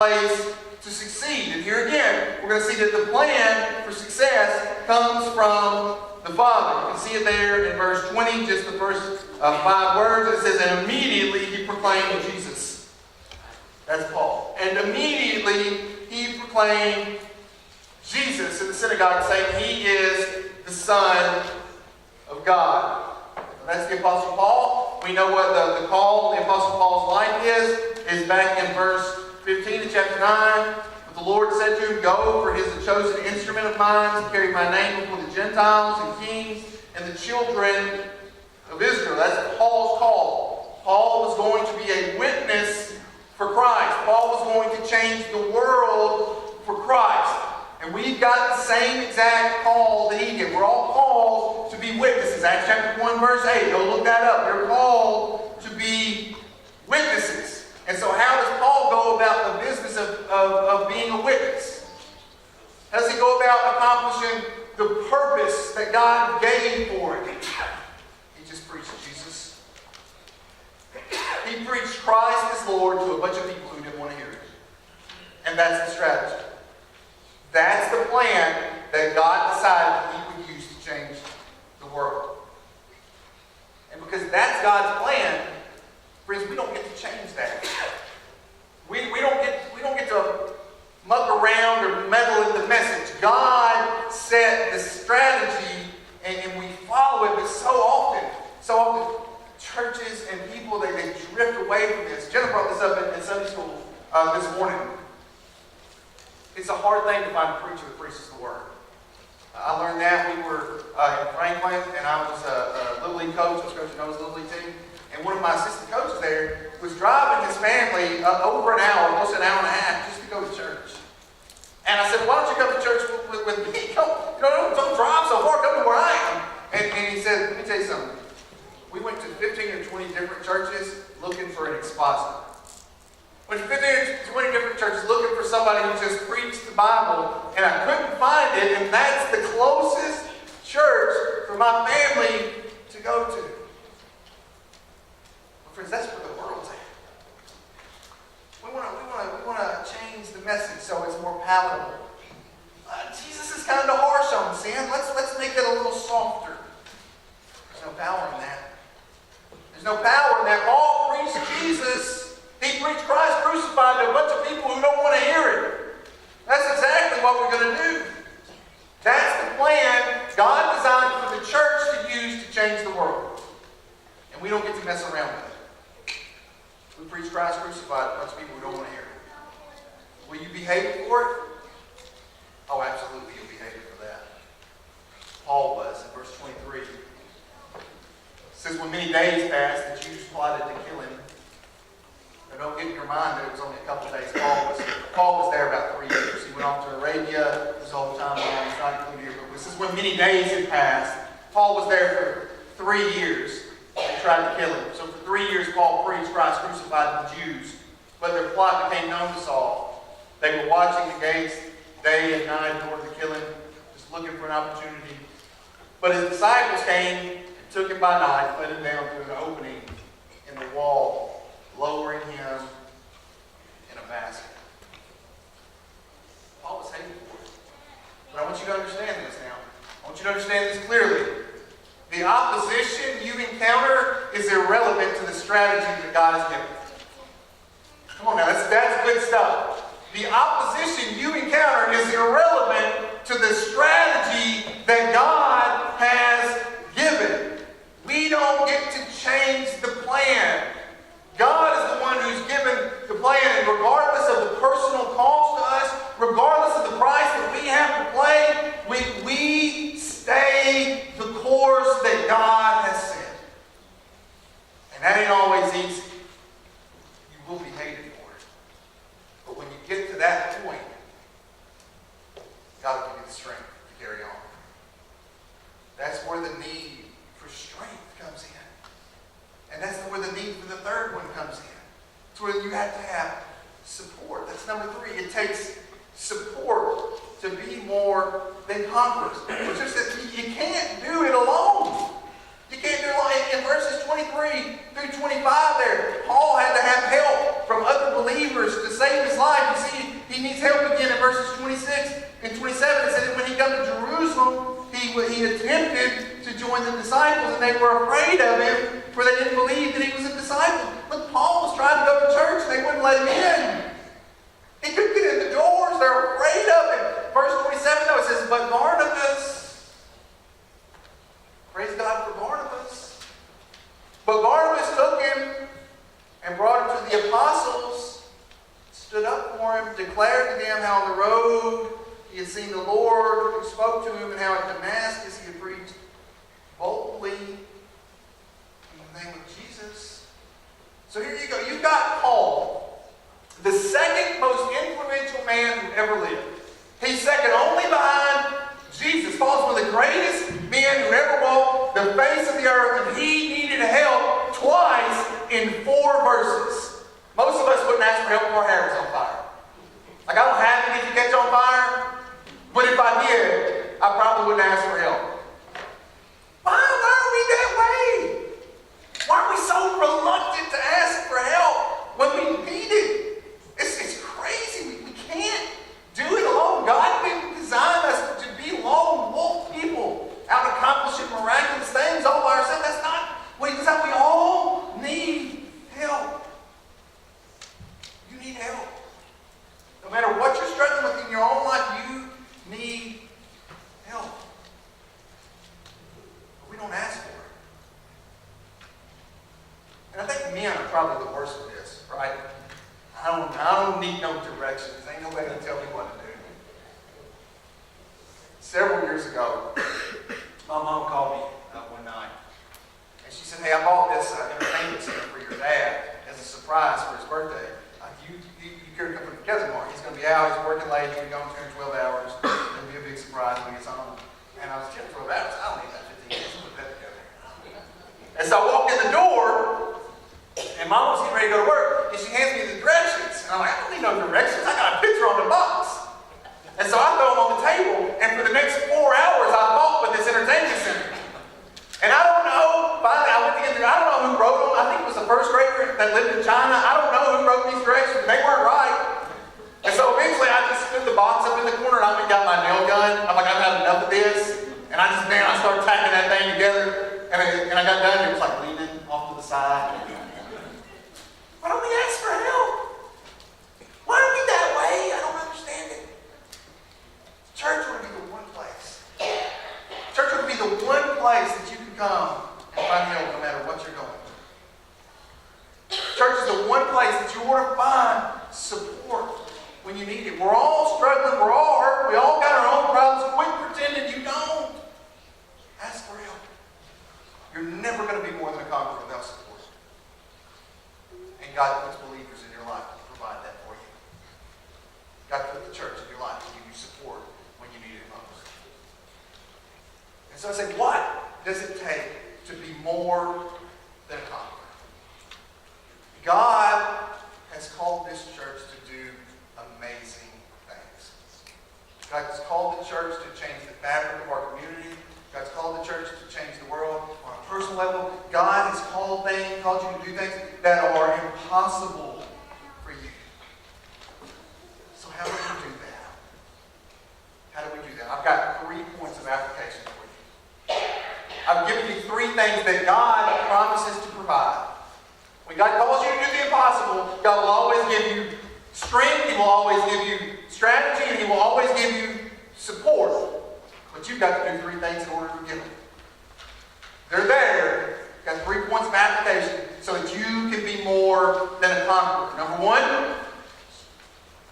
place to succeed. And here again, we're going to see that the plan for success comes from the Father. You can see it there in verse 20, just the first 5 words. It says, and immediately he proclaimed Jesus. That's Paul. And immediately he proclaimed Jesus in the synagogue, saying he is the Son of God. That's the Apostle Paul. We know what the call of the Apostle Paul's life is back in verse 15 of chapter 9. But the Lord said to him, go, for he is a chosen instrument of mine to carry my name before the Gentiles and kings and the children of Israel. That's Paul's call. Paul was going to be a witness for Christ. Paul was going to change the world for Christ. And we've got the same exact call that he did. We're all called to be witnesses. Acts chapter 1 verse 8. Go look that up. You're called to be witnesses. And so how does Paul go about the business of being a witness? How does he go about accomplishing the purpose that God gave for it? He just preached Jesus. He preached Christ as Lord to a bunch of people who didn't want to hear it. And that's the strategy. That's the plan that God decided he would use to change the world. And because that's God's plan, friends, we don't get to change that. We don't get to muck around or meddle in the message. God set the strategy and we follow it, but so often churches and people, they drift away from this. Jenna brought this up in Sunday school this morning. It's a hard thing to find a preacher that preaches the Word. I learned that. We were in Franklin, and I was a Little League coach. I was coaching Noah's Little League team. And one of my assistant coaches there was driving his family over an hour, almost an hour and a half, just to go to church. And I said, why don't you come to church with me? Don't drive so far. Come to where I am. And he said, let me tell you something. We went to 15 or 20 different churches looking for an expositor. Went to 15 or 20 different churches looking for somebody who just preached the Bible, and I couldn't find it, and that's the closest church for my family to go to. Well, friends, that's where the world's at. We want to change the message so it's more palatable. Jesus is kind of harsh on sin. Let's make it a little softer. There's no power in that. There's no power in that. Paul preached Jesus. He preached Christ crucified to a bunch of people who don't want to hear it. That's exactly what we're going to do. That's the plan God designed for the church to use to change the world. And we don't get to mess around with it. We preach Christ crucified to a bunch of people who don't want to hear it. Will you be hated for it? Oh, absolutely, you'll be hated for that. Paul was in verse 23. It says, when many days passed, the Jews plotted to kill him. Now, don't get in your mind that it was only a couple of days. Paul was there about 3 years. He went off to Arabia. His whole time long. It's not included here, but this is when many days had passed. Paul was there for 3 years. They tried to kill him. So for 3 years, Paul preached Christ crucified to the Jews. But their plot became known to Saul. They were watching the gates day and night in order to kill him, just looking for an opportunity. But his disciples came and took him by night, let him down through an opening in the wall, lowering him in a basket. Paul was hated for it. But I want you to understand this now. I want you to understand this clearly. The opposition you encounter is irrelevant to the strategy that God has given. Come on now, that's good stuff. The opposition you encounter is irrelevant to the strategy that God has given. We don't get to change the plan. God is the one who's given the plan, and regardless of the personal cost to us, regardless of the price that we have to pay, we stay the course that God has set. And that ain't always easy. You will be hated for it. But when you get to that point, God will give you the strength to carry on. That's where the need for strength comes in. And that's where the need for the third one comes in. It's where you have to have support. That's number 3. It takes support to be more than conquerors. Which is that you can't do it alone. You can't do it alone. In verses 23 through 25 there, Paul had to have help from from other believers to save his life. You see, he needs help again in verses 26 and 27. It says that when he got to Jerusalem, he attempted to join the disciples, and they were afraid of him, for they didn't believe that he was a disciple. Look, Paul was trying to go to church, and they wouldn't let him in. He couldn't get in the doors. They were afraid of him. Verse 27, though, it says, but Barnabas, praise God for Barnabas. But Barnabas took him and brought him to the apostles, stood up for him, declared to them how on the road he had seen the Lord who spoke to him, and how at Damascus he had preached boldly in the name of Jesus. So here you go. You've got Paul, the second most influential man who ever lived. He's second only behind Jesus. Paul's one of the greatest men who ever walked the face of the earth, and he needed help twice in 4 verses. Most of us wouldn't ask for help if our hair was on fire. Like, I don't have any if you catch on fire, but if I did, I probably wouldn't ask for help. Why are we that way? Why are we so reluctant to ask for help when we need it? It's crazy. We can't do it alone. God didn't design us to be lone wolf people out accomplishing miraculous things all by ourselves. That's not what He designed. We all need help. You need help. No matter what you're struggling with in your own life, you need help. But we don't ask for it. And I think men are probably the worst of this, right? I don't need no directions. Ain't nobody gonna tell me what to do. Several years ago, my mom called me one night, and she said, "Hey, I bought this entertainment center for your dad as a surprise for his birthday. You care to come put it together tomorrow? He's gonna be out. He's working late. He'll be gone 10 or 12 hours. It'll be a big surprise when he gets home." And I was 10 or 12 hours. I don't need that 15 minutes to put that together. And so I walked in the door, and Mom was getting ready to go to work, and she hands me the directions. And I'm like, I don't need no directions. I got a picture on the box. And so I throw them on the table, and for the next 4 hours, I fought with this entertainment center. And I don't know, finally I went to get there, I don't know who wrote them. I think it was a first grader that lived in China. I don't know who wrote these directions. They weren't right. And so eventually I just stood the box up in the corner, and I went and got my nail gun. I'm like, I've had enough of this. And I started tacking that thing together. And I got done, and it was like leaning off to the side. Why don't we ask for help? Why are we that way? I don't understand it. Church would be the one place. Church would be the one place that you can come and find help no matter what you're going through. Church is the one place that you want to find support when you need it. We're all struggling. We're all hurt. We all got our own problems. Quit pretending you don't. Ask for help. You're never going to be more than a conqueror without support. And God puts believers in your life to provide that for you. God put the church in your life to give you support when you need it most. And so I say, what does it take to be more than a conqueror? God has called this church to do amazing things. God has called the church to change the fabric of our community. God's called the church to change the world on a personal level. God has called you to do things that are impossible for you. So how do we do that? How do we do that? I've got 3 points of application for you. I've given you 3 things that God promises to provide. When God calls you to do the impossible, God will always give you strength, He will always give you strategy, and He will always give you support. But you've got to do 3 things in order to get them. They're there. You've got 3 points of application so that you can be more than a conqueror. Number 1,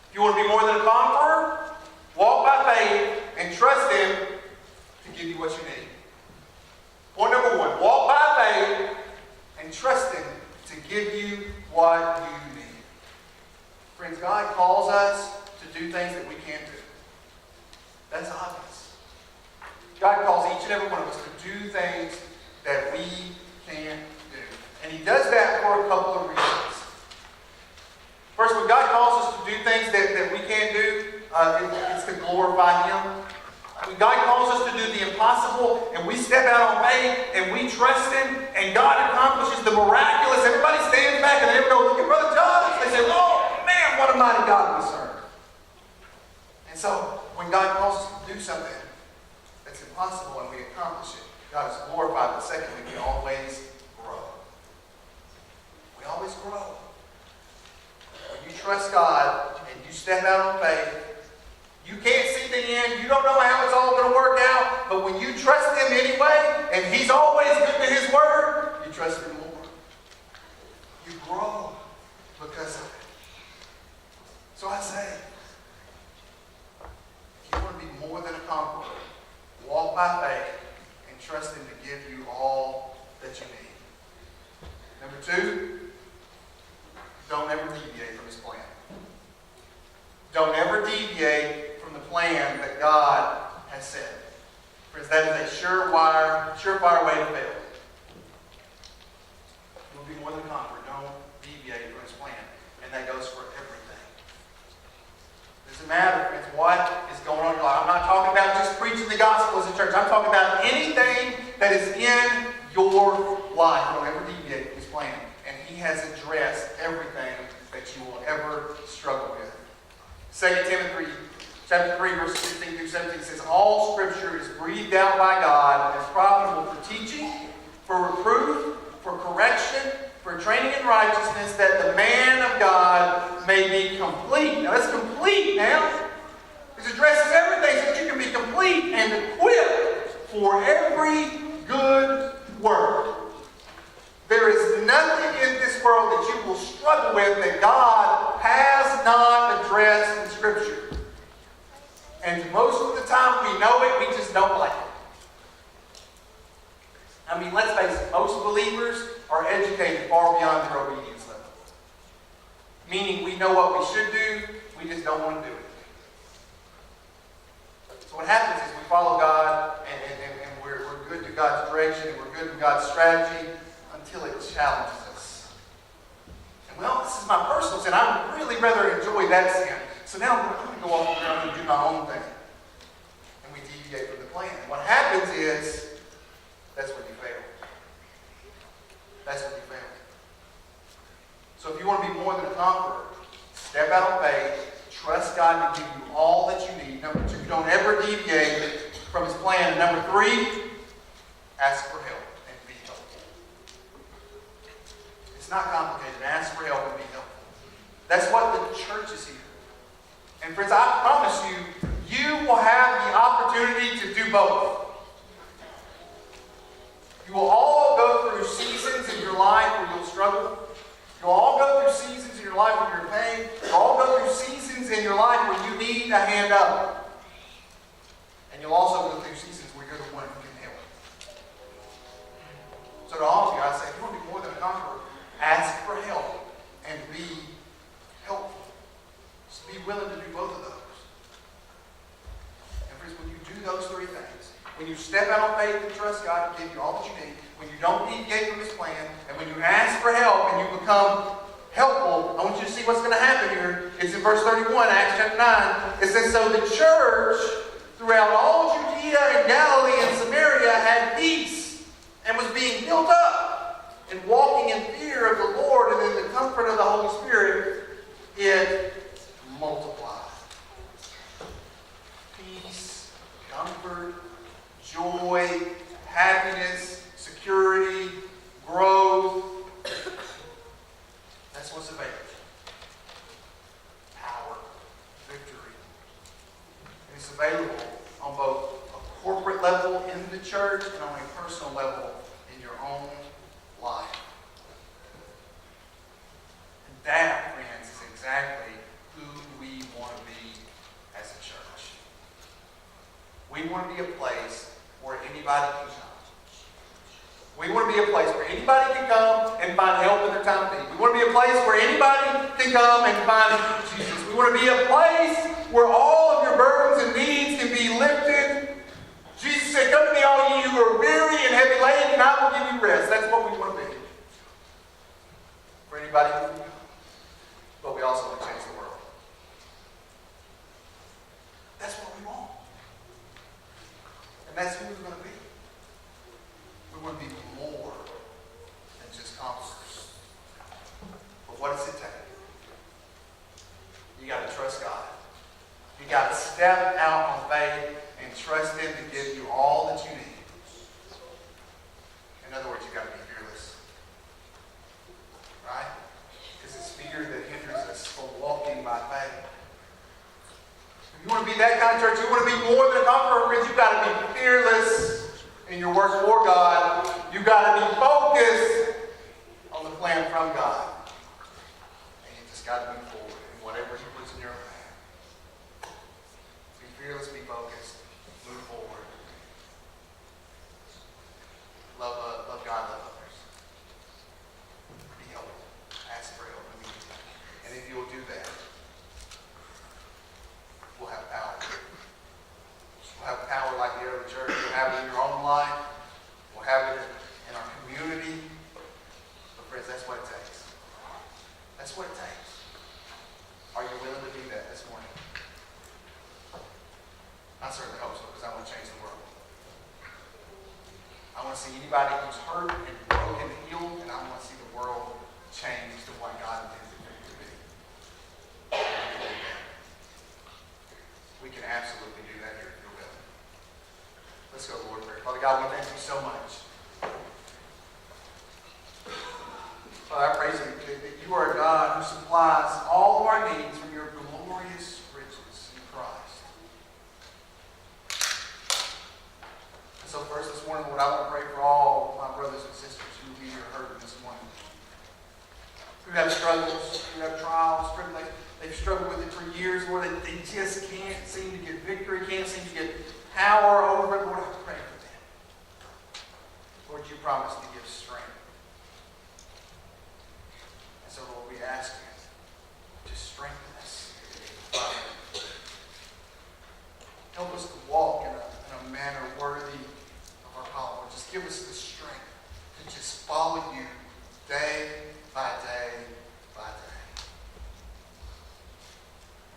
if you want to be more than a conqueror, walk by faith and trust Him to give you what you need. Point number 1, walk by faith and trust Him to give you what you need. Friends, God calls us to do things that we can't do. That's obvious. God calls each and every one of us to do things that we can't do. And He does that for a couple of reasons. First, when God calls us to do things that we can't do, it's to glorify Him. When God calls us to do the impossible, and we step out on faith, and we trust Him, and God accomplishes the miraculous, everybody stands back and they go, look at Brother John, they say, oh man, what a mighty God we serve. And so when God calls us to do something that's impossible and we accomplish it, God is glorified. But secondly, we always grow. We always grow. When you trust God and you step out on faith, you can't see the end. You don't know how it's all going to work out. But when you trust Him anyway, and He's always good to His word, you trust Him more. You grow because of it. So I say, if you want to be more than a conqueror, walk by faith and trust Him to give you all that you need. Number two, don't ever deviate from His plan. Don't ever deviate from the plan that God has set. Friends, that is a surefire way to fail. You will be more than a conqueror. Don't deviate from His plan. And that goes for everything. It doesn't matter, friends, what is going on in your life. I'm not talking about just preaching the gospel as a church. I'm talking about anything that is in your life. Don't ever deviate from His plan. And He has addressed everything that you will ever struggle with. 2 Timothy chapter 3, verses 16 through 17 says, all Scripture is breathed out by God and is profitable for teaching, for reproof, for correction, for training in righteousness, that the man of God may be complete. Now that's complete now. This addresses everything so that you can be complete and equipped for every good work. There is nothing in this world that you will struggle with that God has not addressed in Scripture. And most of the time we know it, we just don't like it. I mean, let's face it, most believers are educated far beyond their obedience level. Meaning we know what we should do, we just don't want to do it. So what happens is we follow God and we're good to God's direction, and we're good to God's strategy, until it challenges us. And well, this is my personal sin. I would really rather enjoy that sin. So now I'm going to go off and I'm going to do my own thing. And we deviate from the plan. And what happens is, that's when you fail. That's when you fail. So if you want to be more than a conqueror, step out on faith, trust God to give you all that you need. Number two, don't ever deviate from His plan. And number three, ask for help. It's not complicated. Ask for help and be helpful. That's what the church is here. And friends, I promise you, you will have the opportunity to do both. You will all go through seasons in your life where you'll struggle. You'll all go through seasons in your life where you're in pain. You'll all go through seasons in your life where you need a hand up. And you'll also go through seasons where you're the one who can help. So to all of you, I say, if you want to be more than a conqueror, ask for help and be helpful. Just be willing to do both of those. And friends, when you do those three things, when you step out on faith and trust God to give you all that you need, when you don't deviate from His plan, and when you ask for help and you become helpful, I want you to see what's going to happen here. It's in verse 31, Acts chapter 9. It says, so the church throughout all Judea and Galilee and Samaria had peace and was being built up, and walking in fear of the Lord and in the comfort of the Holy Spirit, it multiplied. Peace, comfort, joy, happiness, security, growth. That's what's available. Power, victory. And it's available on both a corporate level in the church and on a personal level in your own life. And that, friends, is exactly who we want to be as a church. We want to be a place where anybody can come. We want to be a place where anybody can come and find help in their time of need. We want to be a place where anybody can come and find Jesus. We want to be a place where all of your burdens and needs can be lifted. Jesus said, come to me, all ye who are weary and heavy laden, and I will give you rest. That's what we want to be. For anybody who can come. But we also want to change the world. That's what we want. And that's who we're going to be. We want to be more than just conquerors. But what does it take? You got to step out on faith and trust Him to give you all that you need. In other words, you've got to be fearless. Right? Because it's fear that hinders us from walking by faith. If you want to be that kind of church, you want to be more than a conqueror, friends, you've got to be fearless in your work for God. You've got to be focused on the plan from God. And you just got to move forward in whatever He puts in your path. Be fearless, be focused, move forward. Love God, love others. Be helpful. Ask for help immediately. And if you will do that, we'll have power. We'll have power like the early church. We'll have it in your own life. We'll have it in our community. But friends, that's what it takes. That's what it takes. Are you willing to do that this morning? I certainly hope so, because I want to change the world. I want to see anybody who's hurt and broken healed, and I want to see the world change to what God intended it to be. We can absolutely do that here if you're willing. Let's go, Lord, prayer. Father God, we thank you so much. Father, I praise you that you are a God who supplies all of our needs from your glorious riches in Christ. And so first this morning, Lord, I want to pray for all my brothers and sisters who will be here hurting this morning. Who have struggles, who have trials, tribulations. They've struggled with it for years, Lord. They just can't seem to get victory, can't seem to get power over it. Lord, I pray for them. Lord, you promised to give strength. And so, Lord, we ask you to strengthen us. Father. Help us to walk in a manner worthy of our calling. Lord, just give us the strength to just follow you day by day by day.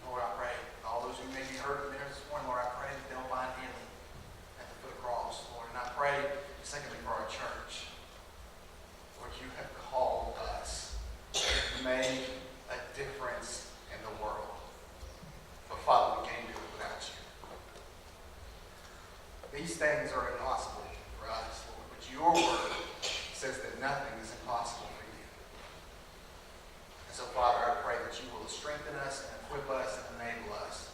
Lord, I pray all those who may be hurting there this morning, Lord, I pray that they'll find healing at the foot of the cross, Lord. And I pray, secondly, for our church. Lord, you have called us to make a difference in the world. But Father, we can't do it without you. These things are impossible for us, Lord. But your word says that nothing is impossible for you. And so, Father, I pray that you will strengthen us and equip us and enable us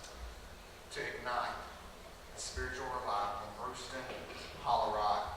to ignite a spiritual revival in Bruceton, Hollow Rock,